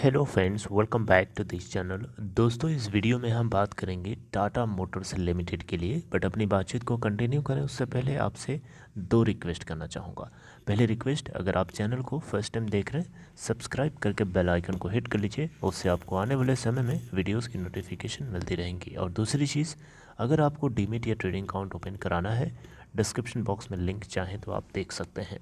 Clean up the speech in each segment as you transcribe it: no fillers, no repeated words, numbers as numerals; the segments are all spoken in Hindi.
Hello friends, welcome back to this channel. दोस्तों, इस वीडियो में हम बात करेंगे टाटा मोटर्स लिमिटेड के लिए। बट अपनी बातचीत को कंटिन्यू करें उससे पहले आपसे दो रिक्वेस्ट करना चाहूँगा। पहले रिक्वेस्ट, अगर आप चैनल को फर्स्ट टाइम देख रहे हैं, सब्सक्राइब करके बेल आइकन को हिट कर लीजिए। उससे आपको आने वाले समय में वीडियोज़ की नोटिफिकेशन मिलती रहेंगी। और दूसरी चीज़, अगर आपको डीमेट या ट्रेडिंग अकाउंट ओपन कराना है, डिस्क्रिप्शन बॉक्स में लिंक चाहें तो आप देख सकते हैं।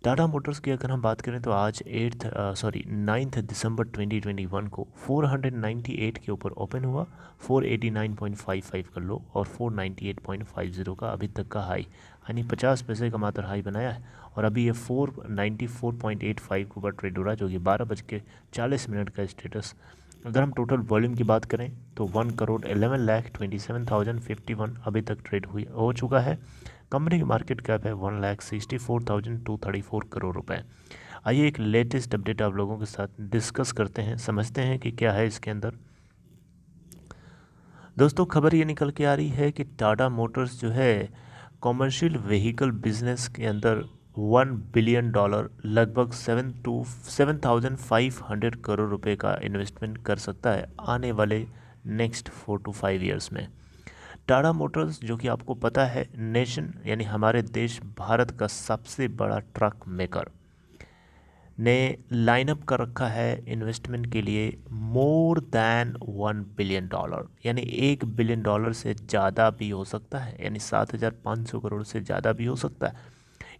टाटा मोटर्स की अगर हम बात करें तो आज 9 दिसंबर 2021 को 498 के ऊपर ओपन हुआ, 489.55 का लो और 498.50 का अभी तक का हाई, यानी 50 पैसे का मात्र हाई बनाया है। और अभी ये 494.85 के ऊपर ट्रेड हो रहा है, जो कि 12:40 का स्टेटस। अगर हम टोटल वॉल्यूम की बात करें तो 1,11,27,051 अभी तक ट्रेड हो चुका है। कंपनी की मार्केट कैप है 1,64,234 करोड़ रुपए। आइए एक लेटेस्ट अपडेट आप लोगों के साथ डिस्कस करते हैं, समझते हैं कि क्या है इसके अंदर। दोस्तों, खबर ये निकल के आ रही है कि टाटा मोटर्स जो है कॉमर्शियल व्हीकल बिजनेस के अंदर $1 बिलियन, लगभग 7,500 करोड़ रुपए का इन्वेस्टमेंट कर सकता है आने वाले नेक्स्ट 4 to 5 ईयर्स में। टाटा मोटर्स, जो कि आपको पता है नेशन यानी हमारे देश भारत का सबसे बड़ा ट्रक मेकर, ने लाइनअप कर रखा है इन्वेस्टमेंट के लिए मोर दैन $1 बिलियन, यानी $1 बिलियन से ज़्यादा भी हो सकता है, यानी 7,500 करोड़ से ज़्यादा भी हो सकता है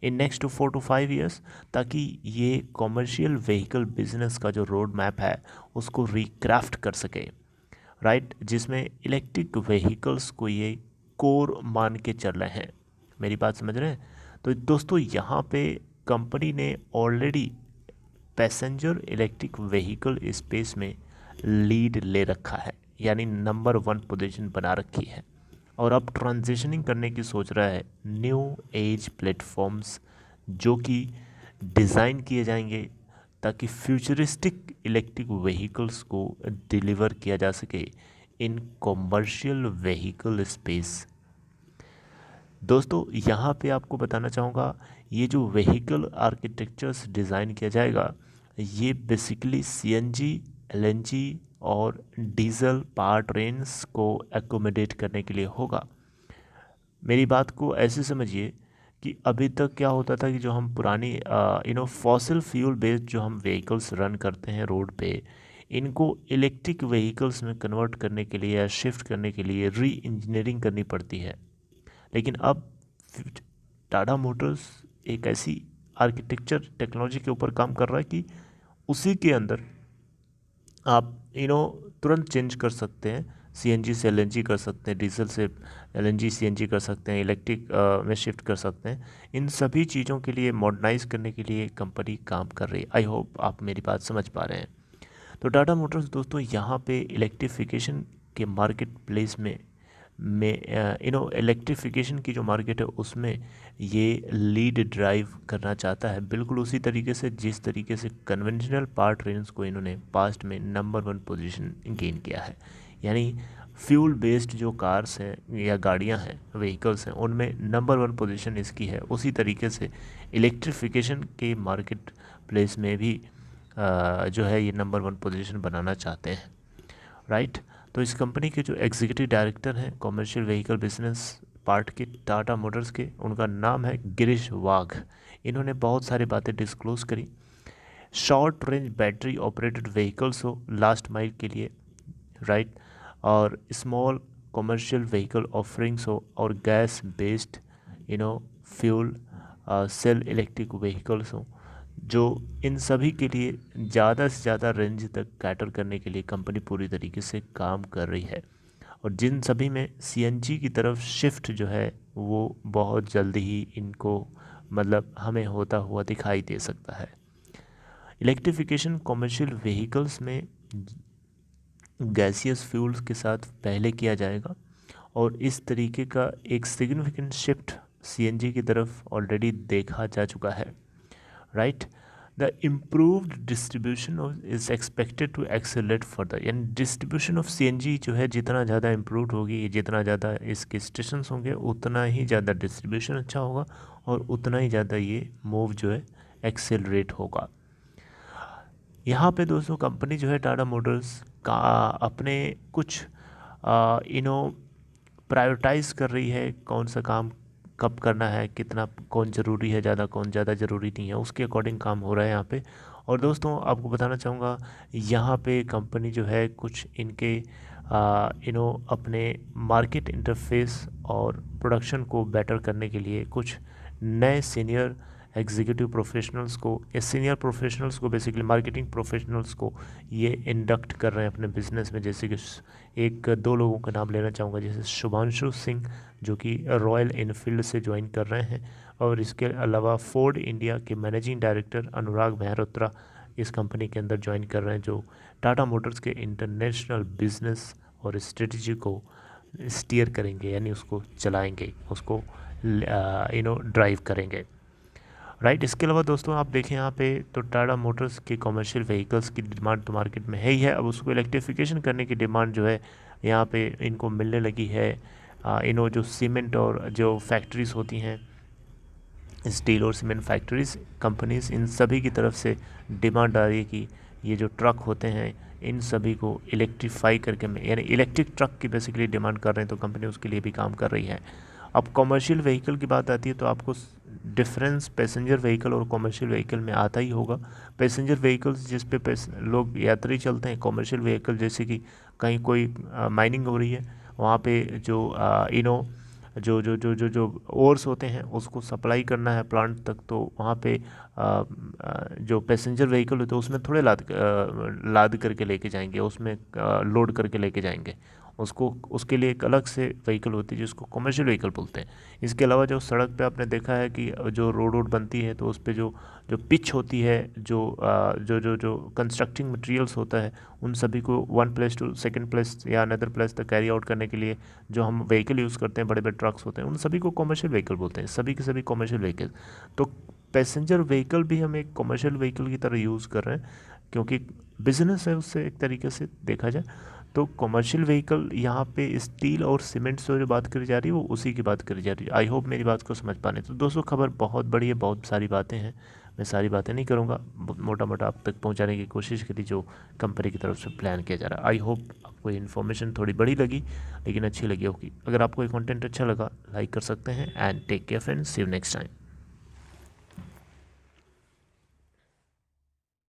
इन नेक्स्ट 4 to 5 ईयर्स, ताकि ये कॉमर्शियल व्हीकल बिजनेस का जो रोड मैप है उसको रिक्राफ्ट कर सके, राइट, जिसमें इलेक्ट्रिक व्हीकल्स को ये कोर मान के चल रहे हैं। मेरी बात समझ रहे हैं? तो दोस्तों, यहाँ पे कंपनी ने already passenger electric vehicle space में लीड ले रखा है, यानी नंबर 1 पोजीशन बना रखी है। और अब ट्रांजिशनिंग करने की सोच रहा है न्यू एज प्लेटफॉर्म्स, जो कि डिज़ाइन किए जाएंगे ताकि फ्यूचरिस्टिक इलेक्ट्रिक व्हीकल्स को डिलीवर किया जा सके इन कॉमर्शियल व्हीकल स्पेस। दोस्तों, यहाँ पे आपको बताना चाहूँगा, ये जो व्हीकल आर्किटेक्चर्स डिज़ाइन किया जाएगा, ये बेसिकली सीएनजी, एलएनजी और डीजल पावर ट्रेन्स को एकोमोडेट करने के लिए होगा। मेरी बात को ऐसे समझिए कि अभी तक क्या होता था कि जो हम पुरानी फॉसिल फ्यूल बेस्ड जो हम व्हीकल्स रन करते हैं रोड पे, इनको इलेक्ट्रिक व्हीकल्स में कन्वर्ट करने के लिए या शिफ्ट करने के लिए री इंजीनियरिंग करनी पड़ती है। लेकिन अब टाटा मोटर्स एक ऐसी आर्किटेक्चर टेक्नोलॉजी के ऊपर काम कर रहा है कि उसी के अंदर आप तुरंत चेंज कर सकते हैं, सीएनजी से एलएनजी कर सकते हैं, डीजल से एलएनजी सीएनजी कर सकते हैं, इलेक्ट्रिक में शिफ्ट कर सकते हैं। इन सभी चीज़ों के लिए मॉडर्नाइज करने के लिए कंपनी काम कर रही है। आई होप आप मेरी बात समझ पा रहे हैं। तो टाटा मोटर्स दोस्तों यहाँ पे इलेक्ट्रिफिकेशन के मार्केट प्लेस में इलेक्ट्रिफिकेशन की जो मार्केट है उसमें ये लीड ड्राइव करना चाहता है, बिल्कुल उसी तरीके से जिस तरीके से कन्वेंशनल पावर ट्रेन्स को इन्होंने पास्ट में नंबर 1 पोजीशन गेन किया है। यानी फ्यूल बेस्ड जो कार्स हैं या गाड़ियां हैं, व्हीकल्स हैं, उनमें नंबर 1 पोजीशन इसकी है। उसी तरीके से इलेक्ट्रिफिकेशन के मार्केट प्लेस में भी जो है ये नंबर 1 पोजीशन बनाना चाहते हैं, राइट। तो इस कंपनी के जो एग्जीक्यूटिव डायरेक्टर हैं कॉमर्शियल व्हीकल बिजनेस पार्ट के टाटा मोटर्स के, उनका नाम है गिरीश वाघ। इन्होंने बहुत सारी बातें डिस्क्लोज करी। Short range battery operated vehicles हो लास्ट माइल के लिए, राइट, और स्मॉल कॉमर्शियल व्हीकल ऑफरिंग्स हो, और gas based fuel cell electric vehicles हो, जो इन सभी के लिए ज़्यादा से ज़्यादा रेंज तक कैटर करने के लिए कंपनी पूरी तरीके से काम कर रही है। और जिन सभी में सीएनजी की तरफ शिफ्ट जो है वो बहुत जल्दी ही इनको मतलब हमें होता हुआ दिखाई दे सकता है। इलेक्ट्रिफिकेशन कॉमर्शियल व्हीकल्स में गैसियस फ्यूल्स के साथ पहले किया जाएगा, और इस तरीके का एक सिग्निफिकेंट शिफ्ट सीएनजी की तरफ ऑलरेडी देखा जा चुका है, right. The improved distribution is expected to accelerate further, यानी डिस्ट्रीब्यूशन ऑफ सीएनजी जो है जितना ज़्यादा इम्प्रूव होगी, जितना ज़्यादा इसके स्टेशन होंगे, उतना ही ज़्यादा डिस्ट्रीब्यूशन अच्छा होगा और उतना ही ज़्यादा ये मूव जो है एक्सेलरेट होगा। यहाँ पे दोस्तों कंपनी जो है टाटा मोटर्स का अपने कुछ प्रायोरिटाइज कर रही है कौन सा काम कब करना है, कितना कौन ज़रूरी है, ज़्यादा कौन ज़्यादा ज़रूरी नहीं है, उसके अकॉर्डिंग काम हो रहा है यहाँ पे। और दोस्तों आपको बताना चाहूँगा यहाँ पे कंपनी जो है कुछ इनके अपने मार्केट इंटरफेस और प्रोडक्शन को बेटर करने के लिए कुछ नए सीनियर एग्जीक्यूटिव प्रोफेशनल्स को, या सीनियर प्रोफेशनल्स को, बेसिकली मार्केटिंग प्रोफेशनल्स को ये इंडक्ट कर रहे हैं अपने बिजनेस में। जैसे कि एक दो लोगों का नाम लेना चाहूँगा, जैसे शुभांशु सिंह जो कि रॉयल इनफील्ड से ज्वाइन कर रहे हैं, और इसके अलावा फोर्ड इंडिया के मैनेजिंग डायरेक्टर अनुराग मेहरोत्रा इस कंपनी के अंदर ज्वाइन कर रहे हैं, जो टाटा मोटर्स के इंटरनेशनल बिजनेस और स्ट्रेटजी को स्टीयर करेंगे, यानी उसको चलाएंगे, उसको ड्राइव करेंगे। राइट। इसके अलावा दोस्तों आप देखें यहाँ पे तो टाटा मोटर्स के कमर्शियल व्हीकल्स की डिमांड तो मार्केट में है ही है, अब उसको इलेक्ट्रिफिकेशन करने की डिमांड जो है यहाँ पे इनको मिलने लगी है। जो सीमेंट और जो फैक्ट्रीज़ होती हैं, स्टील और सीमेंट फैक्ट्रीज कंपनीज, इन सभी की तरफ से डिमांड आ रही है कि ये जो ट्रक होते हैं इन सभी को इलेक्ट्रीफाई करके, यानी इलेक्ट्रिक ट्रक की बेसिकली डिमांड कर रहे हैं, तो कंपनी उसके लिए भी काम कर रही है। अब कमर्शियल व्हीकल की बात आती है तो आपको डिफरेंस पैसेंजर व्हीकल और कमर्शियल व्हीकल में आता ही होगा। पैसेंजर व्हीकल्स जिस पे लोग यात्री चलते हैं, कमर्शियल व्हीकल जैसे कि कहीं कोई माइनिंग हो रही है, वहाँ पे जो जो ओर्स होते हैं उसको सप्लाई करना है प्लांट तक, तो वहाँ पे जो पैसेंजर व्हीकल होते हैं उसमें थोड़े लाद करके लेके जाएंगे, उसमें लोड करके लेके जाएंगे उसको, उसके लिए एक अलग से व्हीकल होती है जिसको कमर्शियल व्हीकल बोलते हैं। इसके अलावा जो सड़क पे आपने देखा है कि जो रोड बनती है तो उस पे जो जो पिच होती है, जो कंस्ट्रक्टिंग मटेरियल्स होता है, उन सभी को one place to second place या अनदर प्लेस तक कैरी आउट करने के लिए जो हम व्हीकल यूज़ करते हैं, बड़े बड़े ट्रक्स होते हैं, उन सभी को कमर्शियल व्हीकल बोलते हैं, सभी के सभी कमर्शियल व्हीकल। तो पैसेंजर व्हीकल भी हम एक कमर्शियल व्हीकल की तरह यूज़ कर रहे हैं, क्योंकि बिजनेस है उससे एक तरीके से देखा जाए तो। कमर्शियल व्हीकल यहाँ पे स्टील और सीमेंट से जो बात करी जा रही है वो उसी की बात करी जा रही है। आई होप मेरी बात को समझ पाने। तो दोस्तों खबर बहुत बड़ी है, बहुत सारी बातें हैं, मैं सारी बातें नहीं करूँगा, मोटा मोटा आप तक पहुँचाने की कोशिश करी जो कंपनी की तरफ से प्लान किया जा रहा है। आई होप आपको इन्फॉर्मेशन थोड़ी बड़ी लगी लेकिन अच्छी लगी होगी। अगर आपको ये कंटेंट अच्छा लगा लाइक कर सकते हैं। And take care friends, see you next time.